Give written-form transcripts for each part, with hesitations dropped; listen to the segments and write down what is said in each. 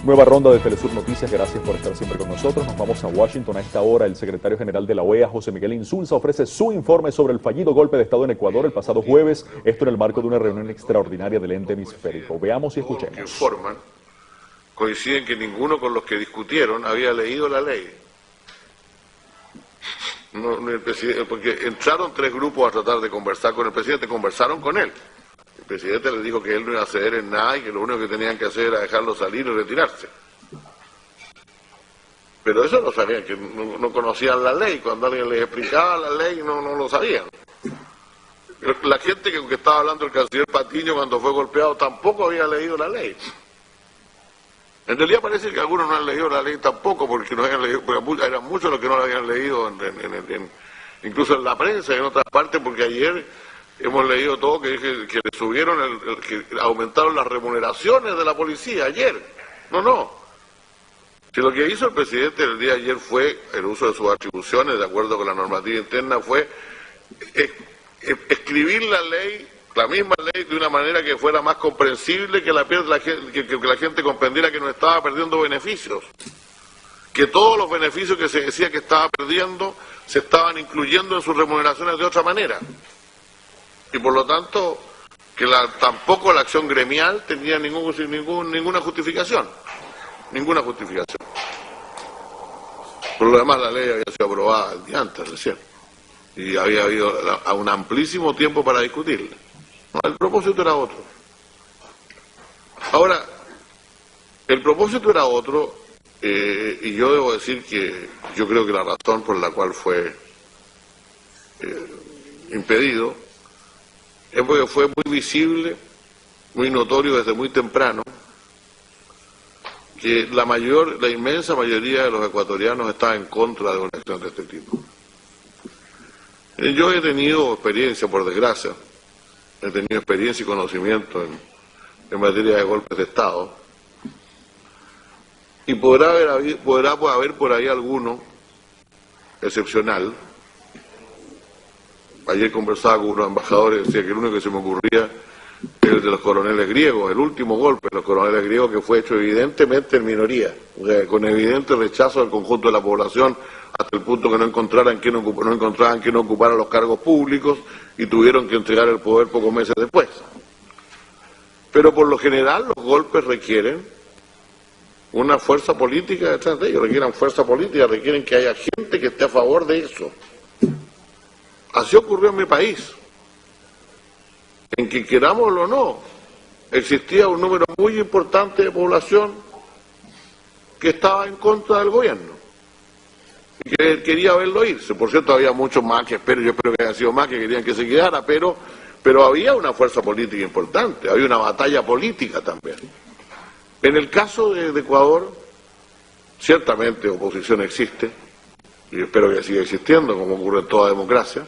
Nueva ronda de Telesur Noticias, gracias por estar siempre con nosotros. Nos vamos a Washington. A esta hora, el secretario general de la OEA, José Miguel Insulza, ofrece su informe sobre el fallido golpe de Estado en Ecuador el pasado jueves, esto en el marco de una reunión extraordinaria del ente hemisférico. Veamos y escuchemos. Todos los que informan coinciden que ninguno con los que discutieron había leído la ley. Porque entraron tres grupos a tratar de conversar con el presidente, conversaron con él. El presidente les dijo que él no iba a ceder en nada y que lo único que tenían que hacer era dejarlo salir y retirarse. Pero eso no sabían, que no conocían la ley. Cuando alguien les explicaba la ley no lo sabían. La gente que estaba hablando el canciller Patiño cuando fue golpeado tampoco había leído la ley. En realidad parece que algunos no han leído la ley tampoco, porque no habían leído, porque eran muchos los que no la habían leído, incluso en la prensa y en otras partes, porque ayer hemos leído todo que le subieron, que aumentaron las remuneraciones de la policía ayer. No. Si lo que hizo el presidente el día de ayer fue el uso de sus atribuciones, de acuerdo con la normativa interna, fue escribir la ley, la misma ley, de una manera que fuera más comprensible, que la gente comprendiera que no estaba perdiendo beneficios, que todos los beneficios que se decía que estaba perdiendo se estaban incluyendo en sus remuneraciones de otra manera, y por lo tanto que tampoco la acción gremial tenía ninguna justificación. Por lo demás, la ley había sido aprobada el día antes, recién, y había habido un amplísimo tiempo para discutirla. No, el propósito era otro. Ahora, el propósito era otro, y yo debo decir que yo creo que la razón por la cual fue impedido es porque fue muy visible, muy notorio desde muy temprano, que la inmensa mayoría de los ecuatorianos está en contra de una acción de este tipo. Yo he tenido experiencia, por desgracia, he tenido experiencia y conocimiento en materia de golpes de Estado, y podrá haber por ahí alguno excepcional. Ayer conversaba con unos embajadores y decía que el único que se me ocurría era el de los coroneles griegos, el último golpe de los coroneles griegos, que fue hecho evidentemente en minoría, o sea, con evidente rechazo del conjunto de la población, hasta el punto que no encontraban quien ocupara los cargos públicos y tuvieron que entregar el poder pocos meses después. Pero por lo general los golpes requieren una fuerza política detrás de ellos, requieren fuerza política, requieren que haya gente que esté a favor de eso. Así ocurrió en mi país, en que, querámoslo o no, existía un número muy importante de población que estaba en contra del gobierno y que quería verlo irse. Por cierto, había muchos más yo espero que hayan sido más que querían que se quedara, pero había una fuerza política importante, había una batalla política también. En el caso de Ecuador, ciertamente oposición existe, y espero que siga existiendo, como ocurre en toda democracia,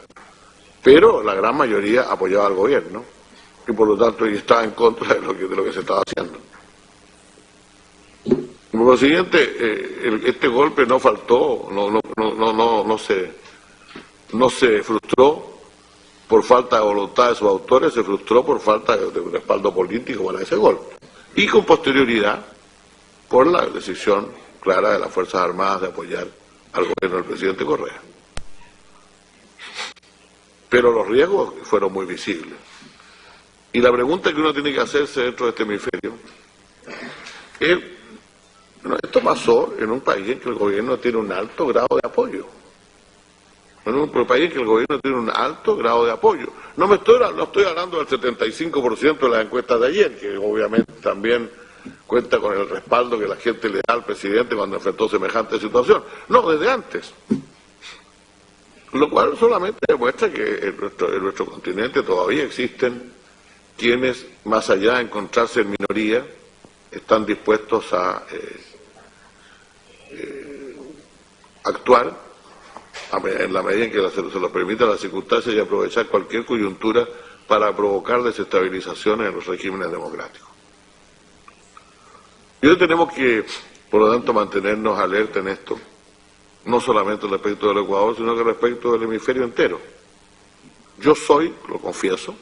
pero la gran mayoría apoyaba al gobierno, y por lo tanto estaba en contra de lo que se estaba haciendo. Por lo siguiente, este golpe no faltó, no se frustró por falta de voluntad de sus autores, se frustró por falta de respaldo político para ese golpe. Y con posterioridad, por la decisión clara de las Fuerzas Armadas de apoyar al gobierno del presidente Correa. Pero los riesgos fueron muy visibles. Y la pregunta que uno tiene que hacerse dentro de este hemisferio es, bueno, esto pasó en un país en que el gobierno tiene un alto grado de apoyo. En un país en que el gobierno tiene un alto grado de apoyo. No estoy hablando del 75% de las encuestas de ayer, que obviamente también cuenta con el respaldo que la gente le da al presidente cuando enfrentó semejante situación. No, desde antes. Lo cual solamente demuestra que en nuestro continente todavía existen quienes, más allá de encontrarse en minoría, están dispuestos a actuar en la medida en que se lo permita las circunstancias y aprovechar cualquier coyuntura para provocar desestabilizaciones en los regímenes democráticos. Y hoy tenemos que, por lo tanto, mantenernos alerta en esto, no solamente respecto del Ecuador, sino que respecto del hemisferio entero. Yo soy, lo confieso,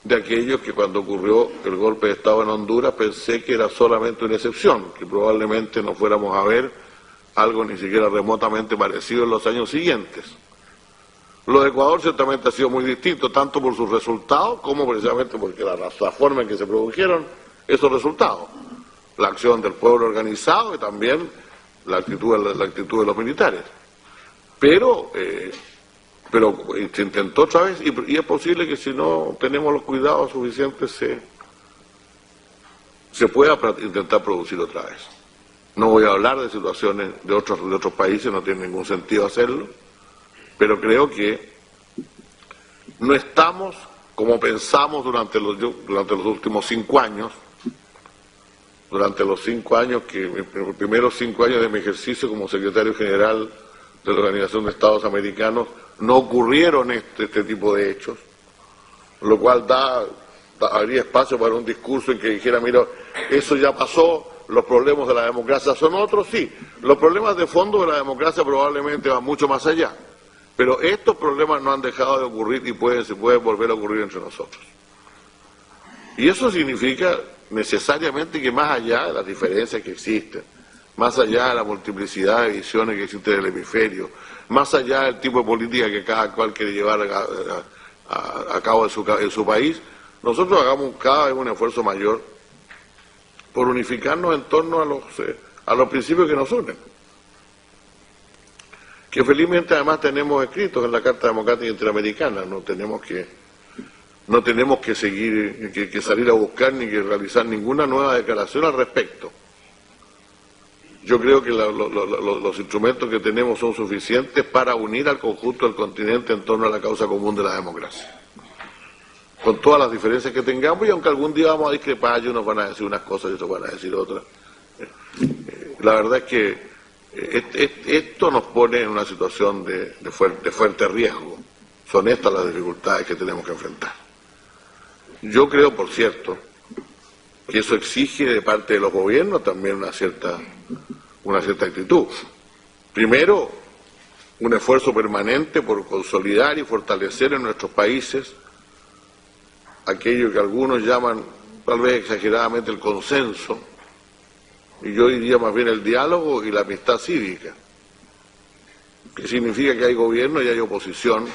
de aquellos que cuando ocurrió el golpe de Estado en Honduras pensé que era solamente una excepción, que probablemente no fuéramos a ver algo ni siquiera remotamente parecido en los años siguientes. Lo de Ecuador ciertamente ha sido muy distinto, tanto por sus resultados como precisamente porque la forma en que se produjeron esos resultados. La acción del pueblo organizado y también la actitud de los militares. Pero se intentó otra vez y es posible que si no tenemos los cuidados suficientes se pueda intentar producir otra vez. No voy a hablar de situaciones de otros países, no tiene ningún sentido hacerlo, pero creo que no estamos como pensamos durante los últimos 5 años, durante los 5 años los primeros 5 años de mi ejercicio como secretario general de la Organización de Estados Americanos, no ocurrieron este tipo de hechos, lo cual habría espacio para un discurso en que dijera, mira, eso ya pasó, los problemas de la democracia son otros, sí, los problemas de fondo de la democracia probablemente van mucho más allá, pero estos problemas no han dejado de ocurrir y se pueden volver a ocurrir entre nosotros. Y eso significa necesariamente que más allá de las diferencias que existen, más allá de la multiplicidad de visiones que existe en el hemisferio, más allá del tipo de política que cada cual quiere llevar a cabo en su país, nosotros hagamos cada vez un esfuerzo mayor por unificarnos en torno a los principios que nos unen, que felizmente además tenemos escritos en la Carta Democrática Interamericana. No tenemos que seguir, que salir a buscar ni que realizar ninguna nueva declaración al respecto. Yo creo que los instrumentos que tenemos son suficientes para unir al conjunto del continente en torno a la causa común de la democracia. Con todas las diferencias que tengamos, y aunque algún día vamos a discrepar, y unos van a decir unas cosas y otros van a decir otras. La verdad es que esto nos pone en una situación de fuerte riesgo. Son estas las dificultades que tenemos que enfrentar. Yo creo, por cierto, que eso exige de parte de los gobiernos también una cierta actitud. Primero, un esfuerzo permanente por consolidar y fortalecer en nuestros países aquello que algunos llaman, tal vez exageradamente, el consenso, y yo diría más bien el diálogo y la amistad cívica, que significa que hay gobierno y hay oposición,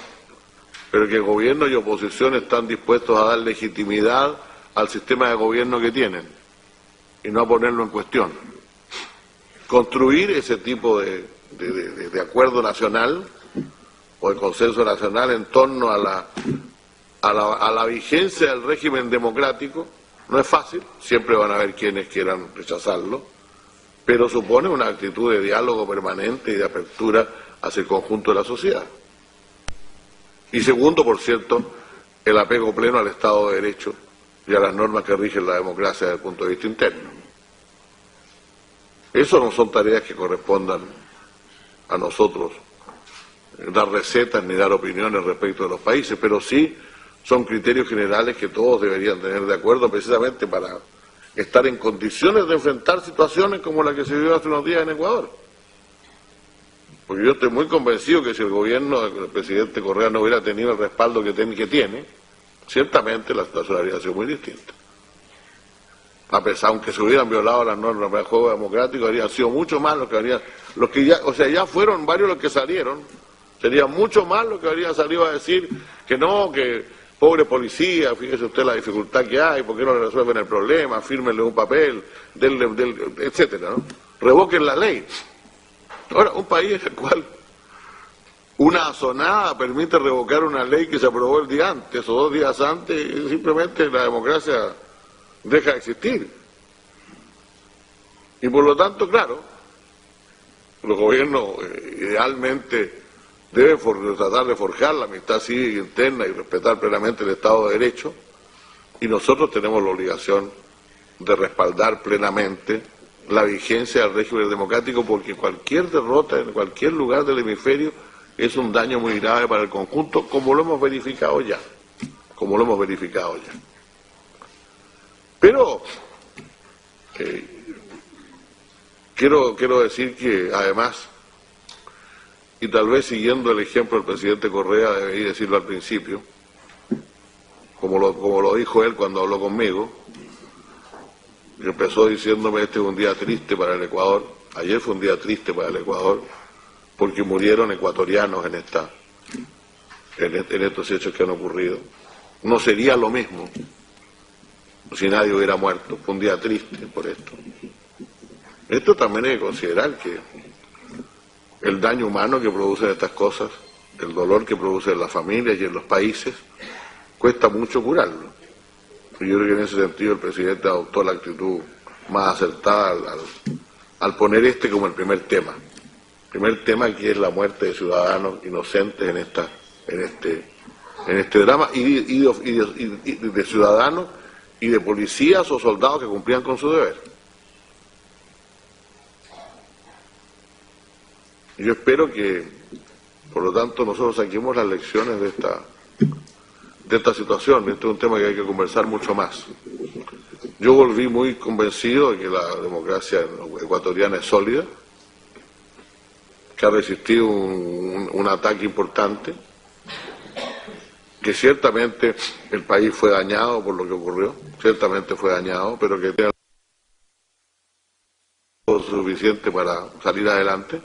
pero que gobierno y oposición están dispuestos a dar legitimidad al sistema de gobierno que tienen y no a ponerlo en cuestión. Construir ese tipo de acuerdo nacional o de consenso nacional en torno a la vigencia del régimen democrático no es fácil, siempre van a haber quienes quieran rechazarlo, pero supone una actitud de diálogo permanente y de apertura hacia el conjunto de la sociedad. Y segundo, por cierto, el apego pleno al Estado de Derecho y a las normas que rigen la democracia desde el punto de vista interno. Eso no son tareas que correspondan a nosotros dar recetas ni dar opiniones respecto de los países, pero sí son criterios generales que todos deberían tener de acuerdo precisamente para estar en condiciones de enfrentar situaciones como la que se vivió hace unos días en Ecuador. Porque yo estoy muy convencido que si el gobierno del presidente Correa no hubiera tenido el respaldo que tiene, ciertamente la situación habría sido muy distinta. A pesar, aunque se hubieran violado las normas del juego democrático, habrían sido mucho más ya fueron varios los que salieron, sería mucho más los que habrían salido a decir que no, que pobre policía, fíjese usted la dificultad que hay, ¿por qué no le resuelven el problema? Fírmenle un papel, etcétera, ¿no? Revoquen la ley. Ahora, un país en el cual una azonada permite revocar una ley que se aprobó el día antes o 2 días antes, y simplemente la democracia deja de existir. Y por lo tanto, claro, los gobiernos idealmente deben tratar de forjar la amistad cívica interna y respetar plenamente el Estado de Derecho, y nosotros tenemos la obligación de respaldar plenamente la vigencia del régimen democrático, porque cualquier derrota en cualquier lugar del hemisferio es un daño muy grave para el conjunto, como lo hemos verificado ya. Pero quiero decir que además, y tal vez siguiendo el ejemplo del presidente Correa, debí decirlo al principio, como lo dijo él cuando habló conmigo, empezó diciéndome: este es un día triste para el Ecuador. Ayer fue un día triste para el Ecuador porque murieron ecuatorianos en estos hechos que han ocurrido. No sería lo mismo si nadie hubiera muerto. Fue un día triste por esto. Esto también hay que considerar que el daño humano que producen estas cosas, el dolor que producen en las familias y en los países, cuesta mucho curarlo. Y yo creo que en ese sentido el presidente adoptó la actitud más acertada al poner este como el primer tema. El primer tema, que es la muerte de ciudadanos inocentes en este drama, y de ciudadanos y de policías o soldados que cumplían con su deber. Yo espero que, por lo tanto, nosotros saquemos las lecciones de esta situación. Este es un tema que hay que conversar mucho más. Yo volví muy convencido de que la democracia ecuatoriana es sólida, que ha resistido un ataque importante, que ciertamente el país fue dañado por lo que ocurrió, ciertamente fue dañado, pero que tiene lo suficiente para salir adelante,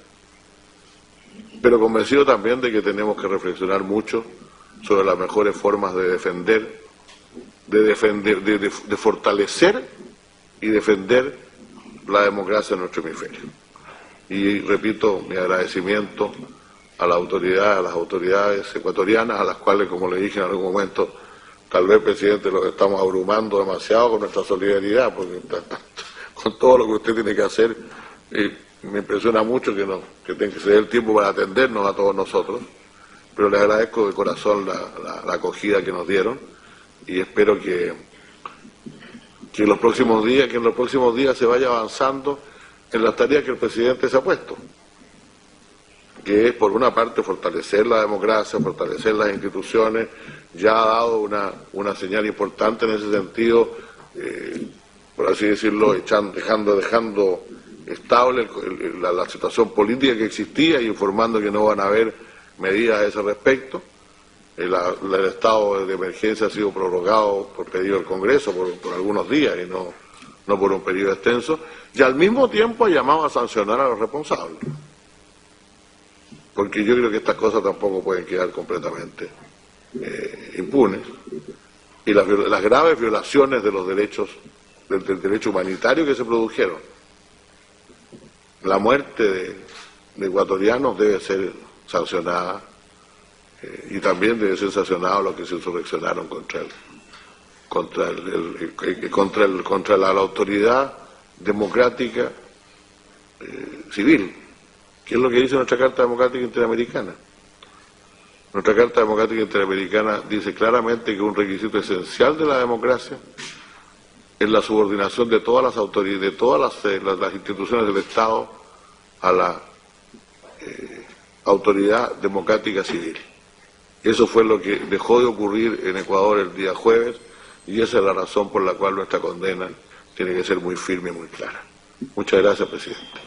pero convencido también de que tenemos que reflexionar mucho sobre las mejores formas de fortalecer y defender la democracia en nuestro hemisferio. Y repito mi agradecimiento a las autoridades ecuatorianas, a las cuales, como le dije en algún momento, tal vez, presidente, los estamos abrumando demasiado con nuestra solidaridad, porque con todo lo que usted tiene que hacer, me impresiona mucho que tenga que ser el tiempo para atendernos a todos nosotros, pero les agradezco de corazón la acogida que nos dieron, y espero que en los próximos días se vaya avanzando en las tareas que el presidente se ha puesto, que es, por una parte, fortalecer la democracia, fortalecer las instituciones. Ya ha dado una señal importante en ese sentido, por así decirlo, dejando estable la situación política que existía y informando que no van a haber medidas a ese respecto. El estado de emergencia ha sido prorrogado por pedido del Congreso por algunos días y no por un periodo extenso, y al mismo tiempo ha llamado a sancionar a los responsables, porque yo creo que estas cosas tampoco pueden quedar completamente impunes, y las graves violaciones de los derechos, del derecho humanitario que se produjeron. La muerte de ecuatorianos debe ser sancionada, y también debe ser sancionado los que se insurreccionaron contra la autoridad democrática civil, que es lo que dice nuestra Carta Democrática Interamericana. Nuestra Carta Democrática Interamericana dice claramente que un requisito esencial de la democracia es la subordinación de todas las autoridades, de todas las instituciones del Estado a la autoridad democrática civil. Eso fue lo que dejó de ocurrir en Ecuador el día jueves, y esa es la razón por la cual nuestra condena tiene que ser muy firme y muy clara. Muchas gracias, presidente.